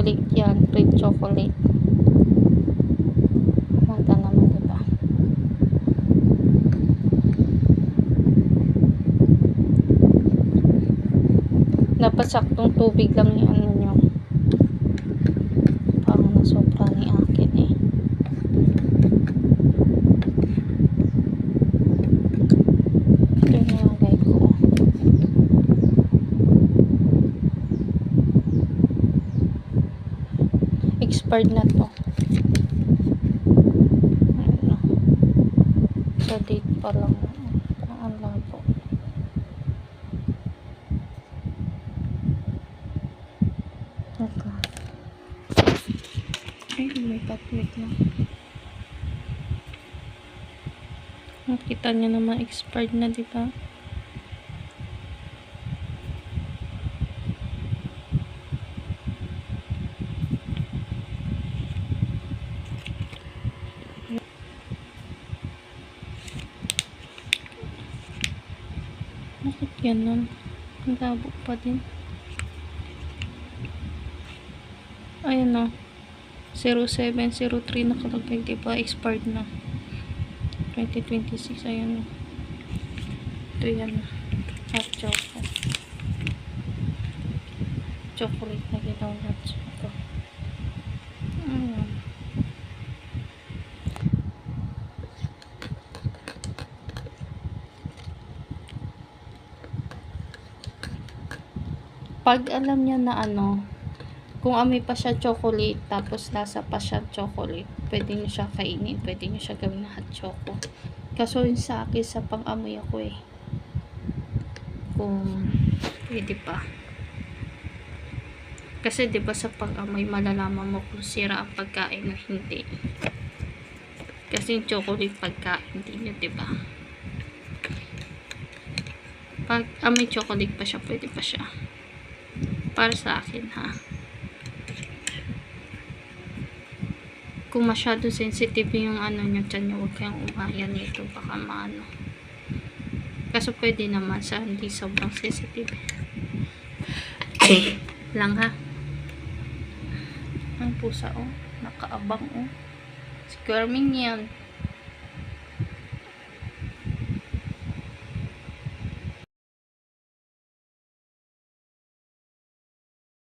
chocolate yan, red chocolate. Mata naman, diba? Dapat saktong tubig lang yung ano nyo. Parang nasobra ni akin eh. Ito yung nilagay ko. Expired na to. Ano? Sa date pa lang. Ang labo. Okay. Ay, may patwit na. Nakita niyo naman expired na, diba? Bakit ganun? Ang labo pa din. Ayan o. 0703 nakalagay, diba? Expired na. 2026. Ayan o. Ito yan. Hot chocolate. Chocolate na ginawat. Ito. Ayan. Pag alam niya na ano, kung amoy pa siya chocolate, tapos lasa pa siya chocolate, pwede nyo siya kainin, pwede nyo siya gawin na hot choco. Kaso yun sa akin, sa pang-amoy ako eh. Kung pwede pa. Kasi diba sa pang-amoy, malalaman mo kung sira ang pagkain o hindi. Kasi yung chocolate pagkain, hindi nyo, diba? Pag amoy chocolate pa siya, pwede pa siya. Para sa akin, ha. Kung masyado sensitive yung ano nyo dyan nyo, huwag kayong umayan nito, baka maano. Kaso pwede naman sa hindi sobrang sensitive lang, ha. Ang pusa, oh, nakaabang, oh, si Carming yan.